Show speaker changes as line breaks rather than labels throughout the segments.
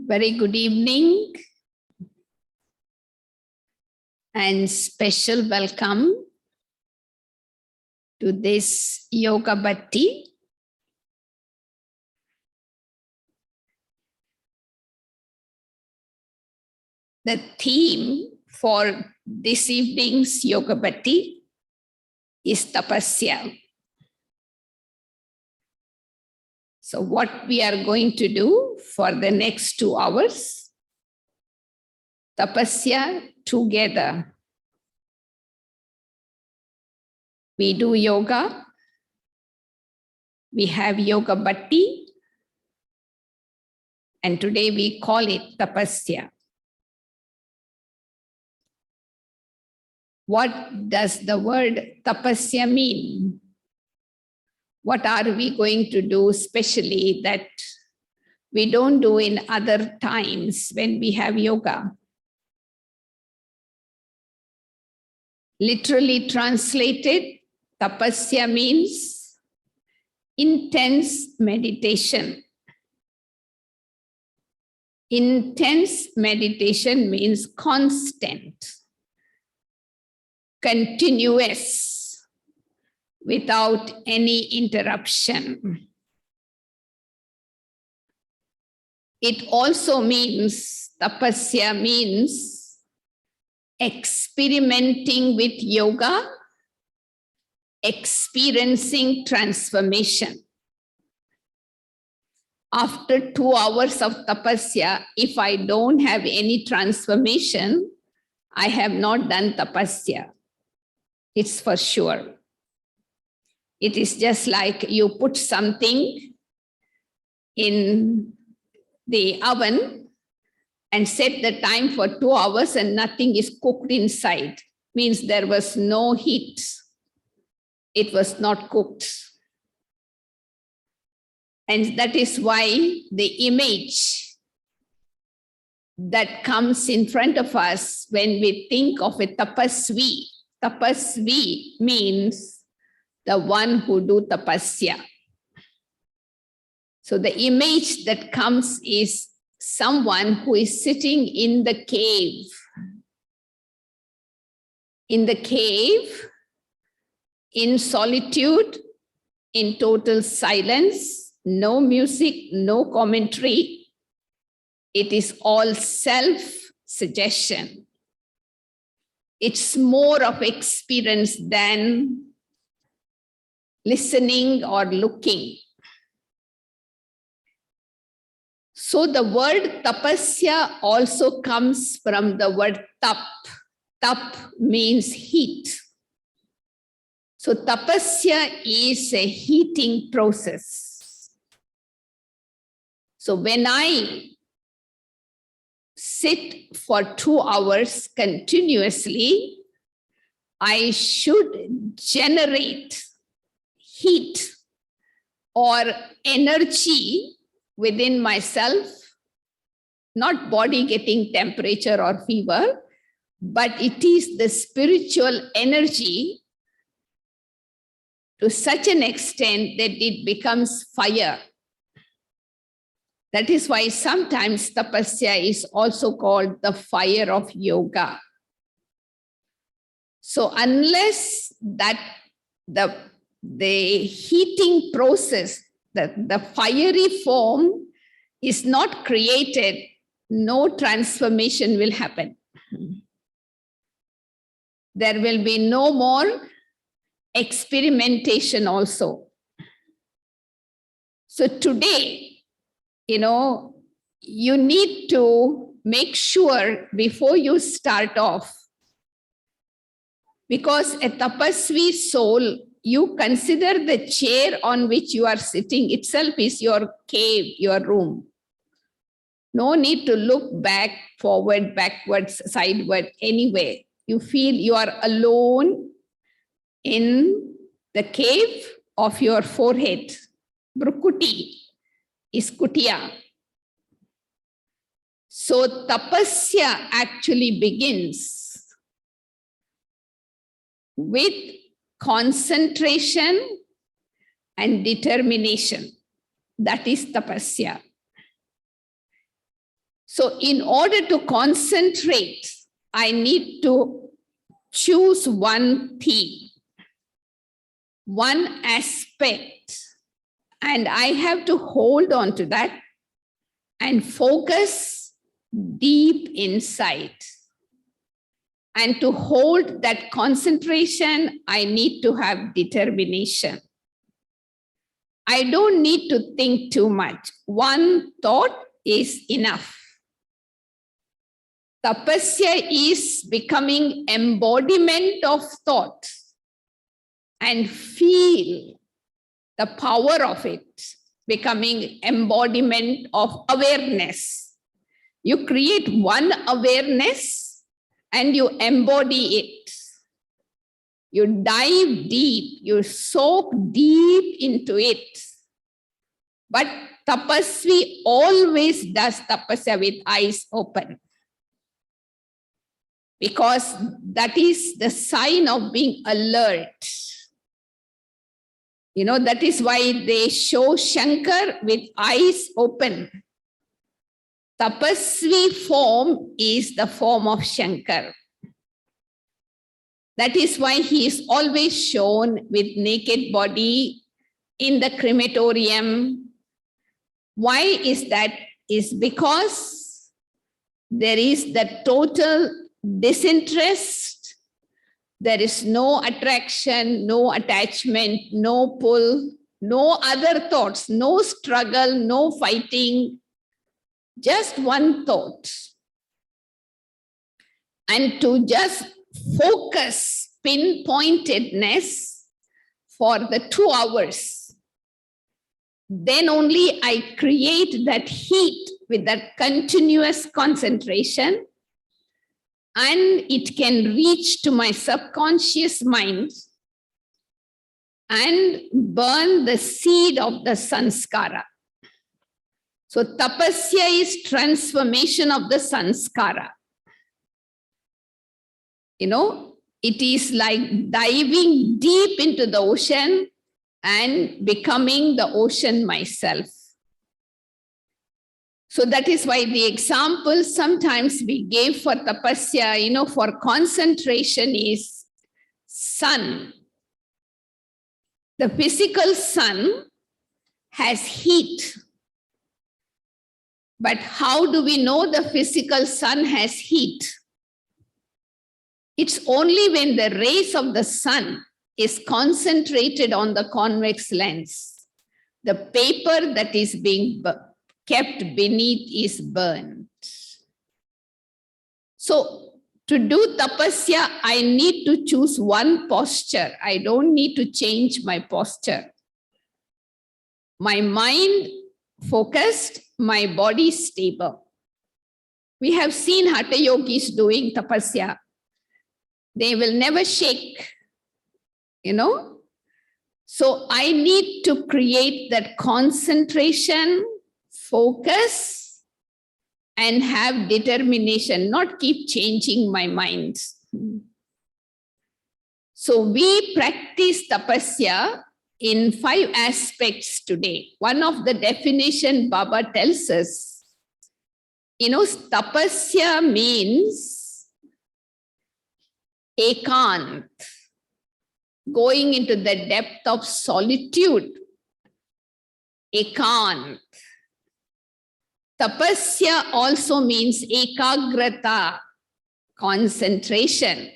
Very good evening and special welcome to this Yoga Bhatti. The theme for this evening's Yoga Bhatti is Tapasya. So what we are going to do for the next 2 hours, Tapasya together. We do yoga, we have Yoga Bhatti, and today we call it Tapasya. What does the word Tapasya mean? What are we going to do specially that we don't do in other times when we have yoga? Literally translated, Tapasya means intense meditation. Intense meditation means constant, continuous, without any interruption. It also means, Tapasya means experimenting with yoga, experiencing transformation. After 2 hours of Tapasya, if I don't have any transformation, I have not done Tapasya. It's for sure. It is just like you put something in the oven and set the time for 2 hours and nothing is cooked inside. Means there was no heat. It was not cooked. And that is why the image that comes in front of us when we think of a tapasvi, tapasvi means the one who do tapasya. So the image that comes is someone who is sitting in the cave. In the cave, in solitude, in total silence, no music, no commentary. It is all self-suggestion. It's more of experience than listening or looking. So the word tapasya also comes from the word tap. Tap means heat. So tapasya is a heating process. So when I sit for 2 hours continuously, I should generate heat or energy within myself, not body getting temperature or fever, but it is the spiritual energy to such an extent that it becomes fire. That is why sometimes tapasya is also called the fire of yoga. So unless that the heating process, the fiery form is not created, no transformation will happen. There will be no more experimentation also. So today, you need to make sure before you start off, because a tapasvi soul, you consider the chair on which you are sitting itself is your cave, your room. No need to look back, forward, backwards, sideward, anywhere. You feel you are alone in the cave of your forehead. Brukuti is kutiya. So tapasya actually begins with concentration and determination. That is tapasya. So in order to concentrate, I need to choose one theme, one aspect, and I have to hold on to that and focus deep inside. And to hold that concentration, I need to have determination. I don't need to think too much. One thought is enough. Tapasya is becoming embodiment of thought and feel the power of it, becoming embodiment of awareness. You create one awareness and you embody it. You dive deep, you soak deep into it. But tapasvi always does tapasya with eyes open, because that is the sign of being alert. You know, that is why they show Shankar with eyes open. Tapasvi form is the form of Shankar. That is why he is always shown with naked body in the crematorium. Why is that? Is because there is the total disinterest. There is no attraction, no attachment, no pull, no other thoughts, no struggle, no fighting, just one thought. And to just focus pinpointedness for the 2 hours, then only I create that heat with that continuous concentration, and it can reach to my subconscious mind and burn the seed of the sanskara. So tapasya is transformation of the sanskara. You know, it is like diving deep into the ocean and becoming the ocean myself. So that is why the example sometimes we gave for tapasya, you know, for concentration is sun. The physical sun has heat. But how do we know the physical sun has heat? It's only when the rays of the sun is concentrated on the convex lens. The paper that is being kept beneath is burned. So to do tapasya, I need to choose one posture. I don't need to change my posture. My mind focused, my body stable. We have seen Hatha yogis doing tapasya. They will never shake, you know. So I need to create that concentration, focus, and have determination, not keep changing my mind. So we practice tapasya in 5 aspects today. One of the definition Baba tells us, you know, tapasya means ekant, going into the depth of solitude. Ekant. Tapasya also means ekagrata, concentration.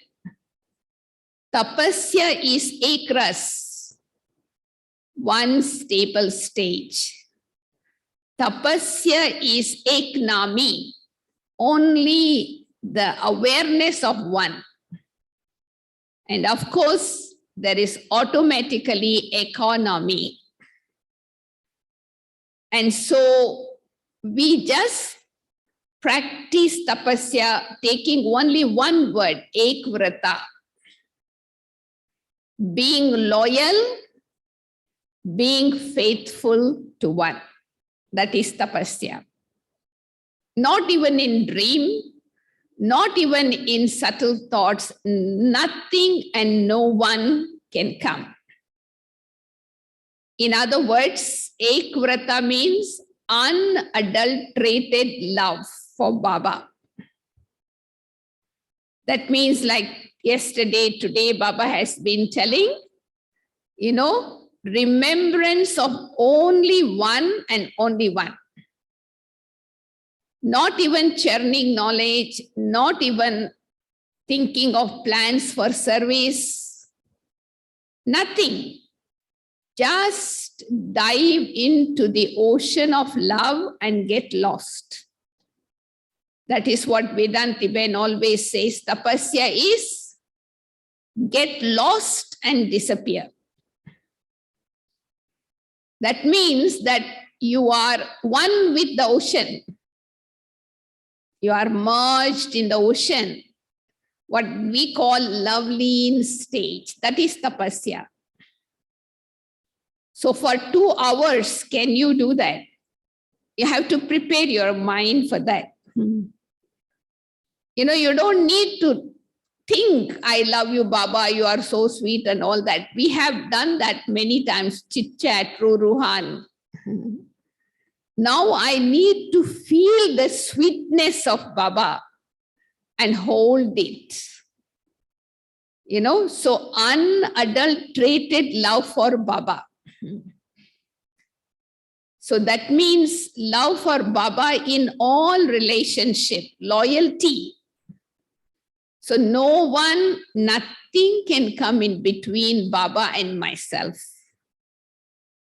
Tapasya is ekras, one stable stage. Tapasya is eknami, only the awareness of one. And of course, there is automatically economy. And so we just practice tapasya taking only one word, ekvrata. Being loyal, being faithful to one. That is tapasya. Not even in dream, not even in subtle thoughts, nothing and no one can come. In other words, ekvrata means unadulterated love. for Baba. That means like yesterday, today, Baba has been telling, remembrance of only one and only one. Not even churning knowledge, not even thinking of plans for service, nothing. Just dive into the ocean of love and get lost. That is what Vedanta Ben always says. Tapasya is get lost and disappear. That means that you are one with the ocean. You are merged in the ocean. What we call lovely stage. That is tapasya. So for 2 hours, can you do that? You have to prepare your mind for that. You don't need to think, I love you, Baba, you are so sweet and all that. We have done that many times, chit-chat, ruhan. Now I need to feel the sweetness of Baba and hold it. So unadulterated love for Baba. So that means love for Baba in all relationship, loyalty. So no one, nothing can come in between Baba and myself.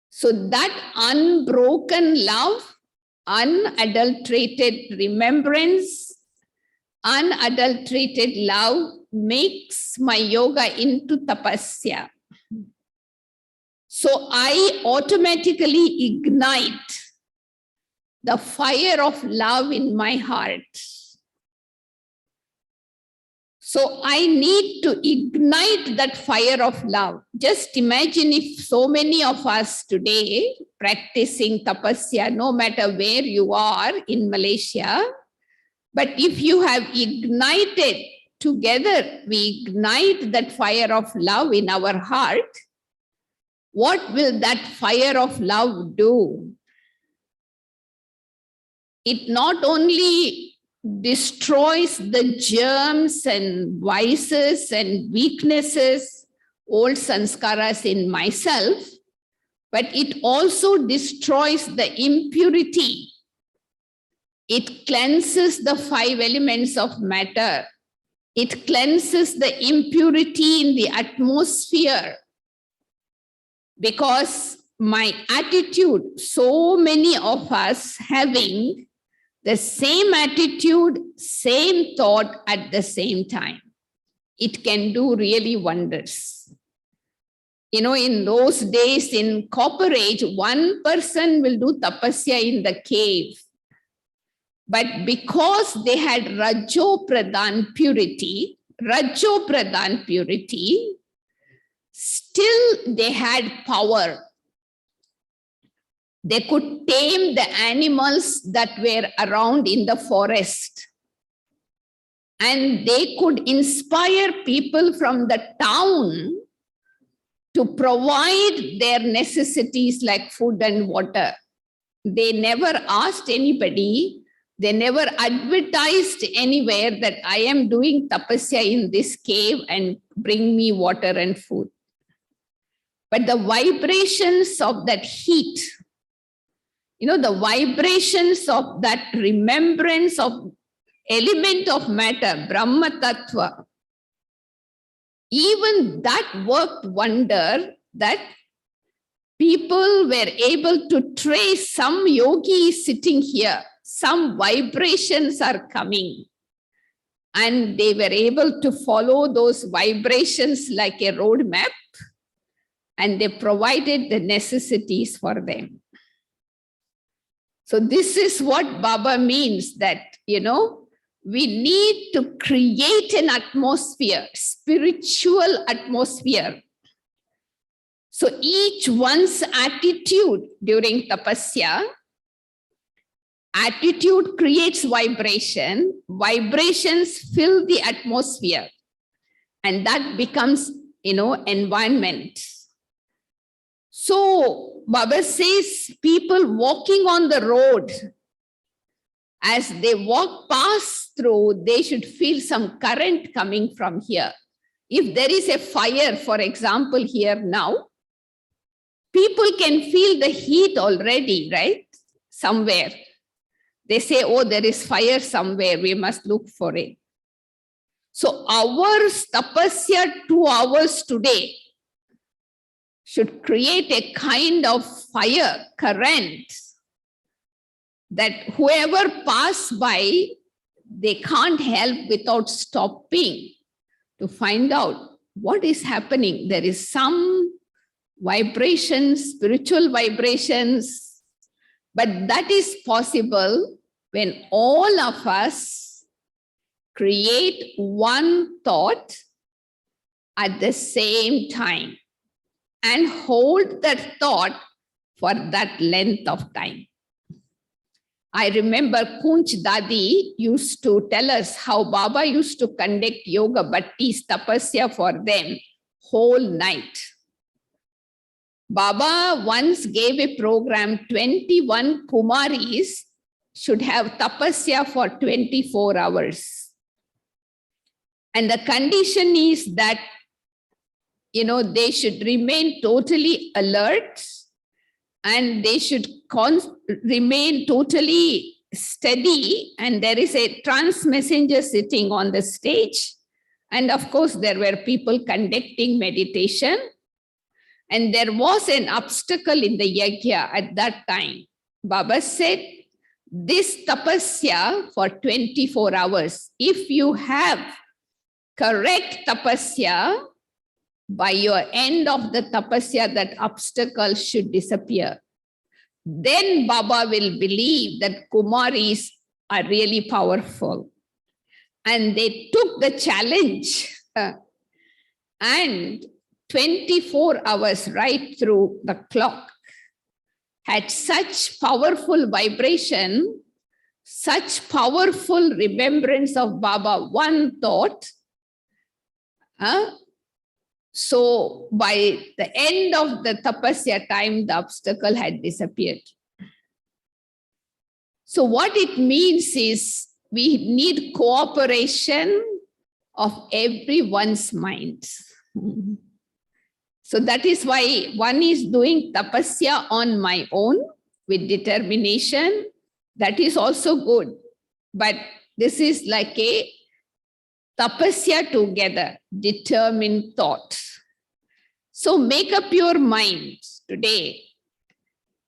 So that unbroken love, unadulterated remembrance, unadulterated love makes my yoga into tapasya. So I automatically ignite the fire of love in my heart. So I need to ignite that fire of love. Just imagine if so many of us today practicing tapasya, no matter where you are in Malaysia, but if you have ignited together, we ignite that fire of love in our heart, what will that fire of love do? It not only destroys the germs and vices and weaknesses, old sanskaras in myself, but it also destroys the impurity. It cleanses the 5 elements of matter. It cleanses the impurity in the atmosphere. Because my attitude, so many of us having the same attitude, same thought at the same time. It can do really wonders. In those days in Copper Age, one person will do tapasya in the cave. But because they had Rajo Pradhan purity, still they had power. They could tame the animals that were around in the forest. And they could inspire people from the town to provide their necessities like food and water. They never asked anybody. They never advertised anywhere that I am doing tapasya in this cave and bring me water and food. But the vibrations of that heat, the vibrations of that remembrance of element of matter, Brahma Tattva, even that worked wonder that people were able to trace some yogi sitting here, some vibrations are coming. And they were able to follow those vibrations like a road map, and they provided the necessities for them. So this is what Baba means, that, we need to create an atmosphere, spiritual atmosphere. So each one's attitude during tapasya, attitude creates vibration, vibrations fill the atmosphere, and that becomes, environment. So Baba says people walking on the road, As they walk past through, they should feel some current coming from here. If there is a fire, for example, here now, people can feel the heat already, right? Somewhere. They say, oh, there is fire somewhere, we must look for it. So our tapasya 2 hours today should create a kind of fire current that whoever pass by, they can't help without stopping to find out what is happening. There is some vibrations, spiritual vibrations, but that is possible when all of us create one thought at the same time and hold that thought for that length of time. I remember Kunch Dadi used to tell us how Baba used to conduct yoga bhattis, tapasya for them whole night. Baba once gave a program, 21 Kumaris should have tapasya for 24 hours. And the condition is that, they should remain totally alert and they should remain totally steady. And there is a trance messenger sitting on the stage. And of course, there were people conducting meditation. And there was an obstacle in the yajna at that time. Baba said, this tapasya for 24 hours, if you have correct tapasya, by your end of the tapasya, that obstacle should disappear. Then Baba will believe that Kumaris are really powerful. And they took the challenge and 24 hours right through the clock had such powerful vibration, such powerful remembrance of Baba, one thought. So by the end of the tapasya time, the obstacle had disappeared. So what it means is we need cooperation of everyone's mind. So that is why one is doing tapasya on my own with determination. That is also good. But this is like a tapasya together, determined thought. So make up your mind today.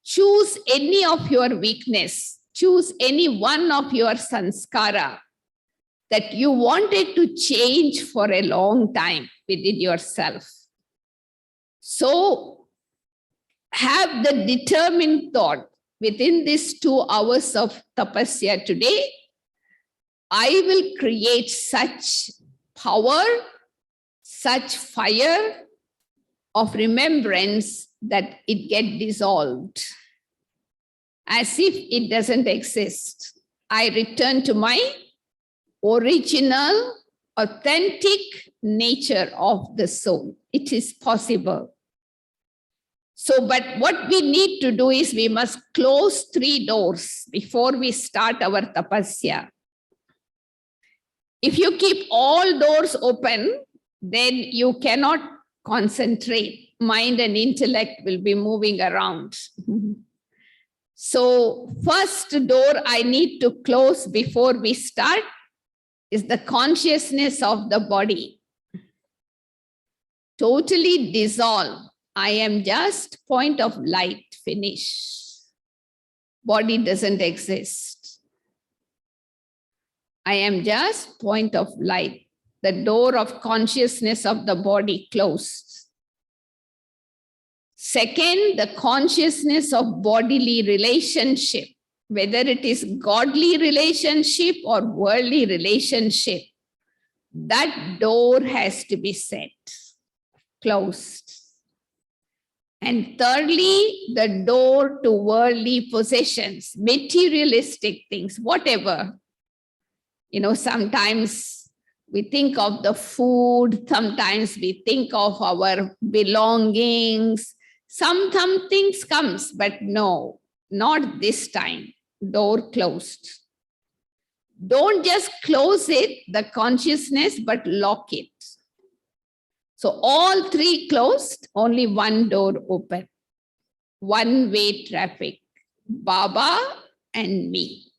Choose any of your weakness. Choose any one of your sanskara that you wanted to change for a long time within yourself. So have the determined thought within these 2 hours of tapasya today, I will create such power, such fire of remembrance that it gets dissolved as if it doesn't exist. I return to my original, authentic nature of the soul. It is possible. So, but what we need to do is we must close 3 doors before we start our tapasya. If you keep all doors open, then you cannot concentrate. Mind and intellect will be moving around. So first door I need to close before we start is the consciousness of the body. Totally dissolve. I am just point of light, finish. Body doesn't exist. I am just point of light. The door of consciousness of the body closed. Second, the consciousness of bodily relationship, whether it is godly relationship or worldly relationship, that door has to be set, closed. And thirdly, the door to worldly possessions, materialistic things, whatever. You know, sometimes we think of the food, sometimes we think of our belongings, some things comes, but no, not this time, door closed. Don't just close it, the consciousness, but lock it. So all three closed, only one door open. One-way traffic, Baba and me.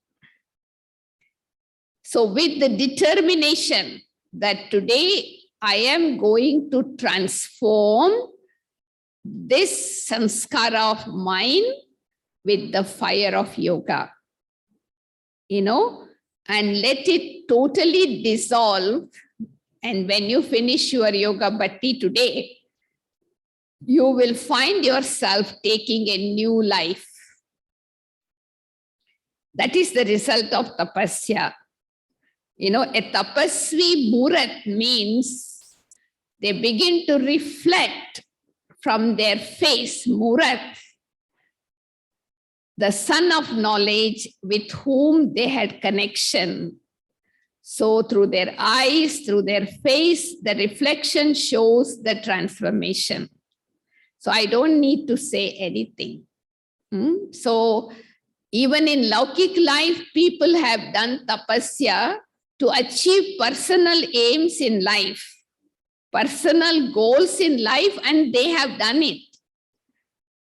So with the determination that today I am going to transform this sanskara of mine with the fire of yoga, and let it totally dissolve. And when you finish your yoga bhatti today, you will find yourself taking a new life. That is the result of tapasya. A tapasvi murat means they begin to reflect from their face, murat, the sun of knowledge with whom they had connection. So through their eyes, through their face, the reflection shows the transformation. So I don't need to say anything. So even in Laukik life, people have done tapasya to achieve personal aims in life, personal goals in life, and they have done it.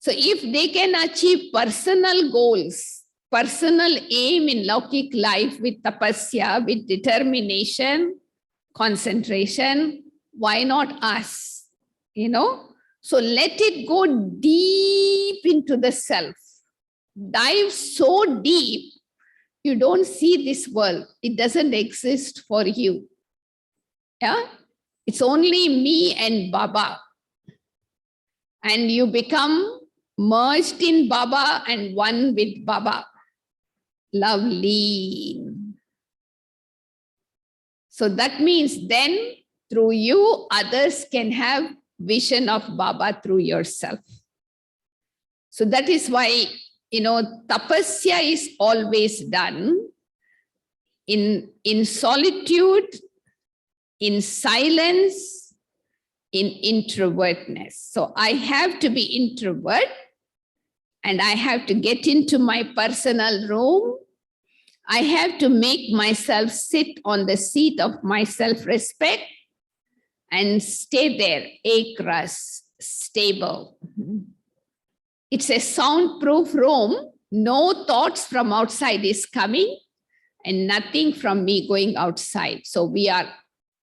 So if they can achieve personal goals, personal aim in Laukik life with tapasya, with determination, concentration, why not us? So let it go deep into the self. Dive so deep, you don't see this world. It doesn't exist for you. Yeah? It's only me and Baba. And you become merged in Baba and one with Baba. Lovely. So that means then through you, others can have vision of Baba through yourself. So that is why, tapasya is always done in solitude, in silence, in introvertness. So I have to be introvert and I have to get into my personal room. I have to make myself sit on the seat of my self-respect and stay there, ekras, stable. It's a soundproof room. No thoughts from outside is coming and nothing from me going outside. So we are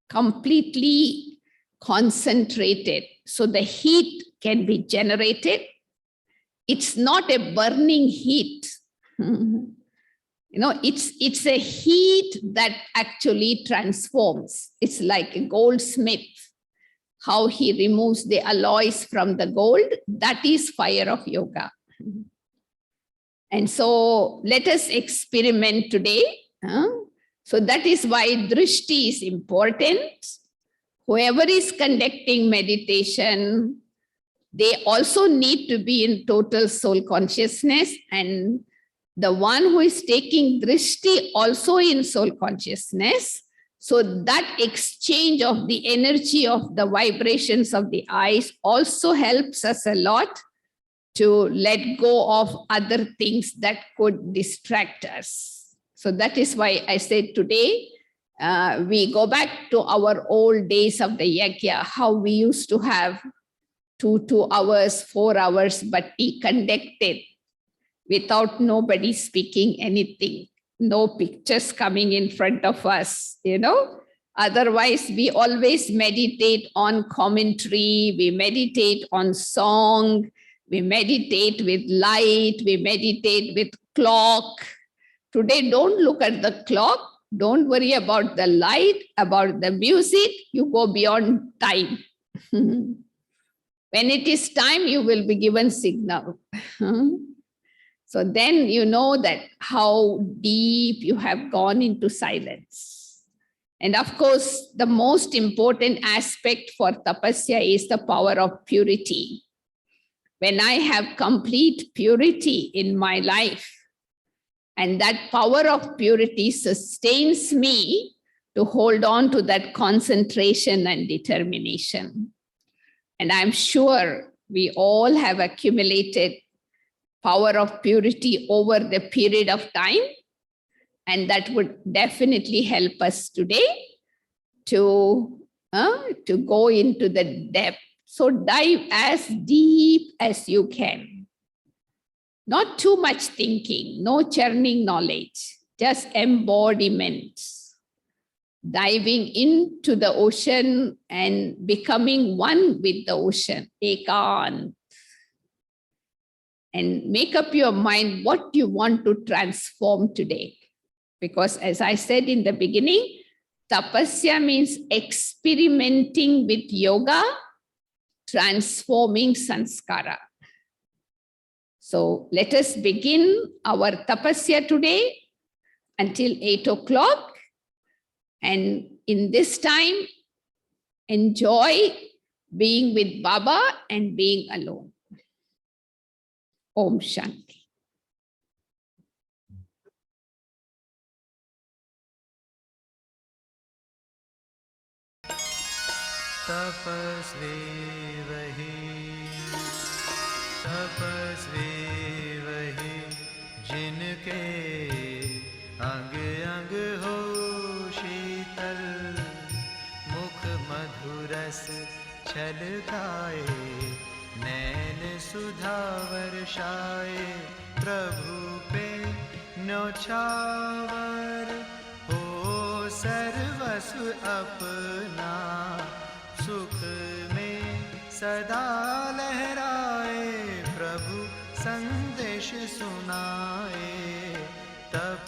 completely concentrated. So the heat can be generated. It's not a burning heat. It's a heat that actually transforms. It's like a goldsmith, how he removes the alloys from the gold. That is fire of yoga. And so let us experiment today. So that is why drishti is important. Whoever is conducting meditation, they also need to be in total soul consciousness, and the one who is taking drishti also in soul consciousness. So that exchange of the energy of the vibrations of the eyes also helps us a lot to let go of other things that could distract us. So that is why I said today, we go back to our old days of the yajna, how we used to have 2 hours, 4 hours, but be conducted without nobody speaking anything, no pictures coming in front of us, Otherwise, we always meditate on commentary, we meditate on song, we meditate with light, we meditate with clock. Today, don't look at the clock. Don't worry about the light, about the music. You go beyond time. When it is time, you will be given signal. So then you know that how deep you have gone into silence. And of course, the most important aspect for tapasya is the power of purity. When I have complete purity in my life, and that power of purity sustains me to hold on to that concentration and determination. And I'm sure we all have accumulated power of purity over the period of time. And that would definitely help us today to go into the depth. So dive as deep as you can. Not too much thinking, no churning knowledge, just embodiment. Diving into the ocean and becoming one with the ocean. Ekant. And make up your mind what you want to transform today. Because as I said in the beginning, tapasya means experimenting with yoga, transforming sanskara. So let us begin our tapasya today until 8 o'clock. And in this time, enjoy being with Baba and being alone. Om Shanti.
तपस्वी वही जिनके अंग अंग हो शीतल, मुख मधुरस छलकाए, नैन सुधा वर्षाए, प्रभु पे न्योछावर हो सर्वस्व अपना, सुख में सदा लहराए, प्रभु संदेश सुनाए। तप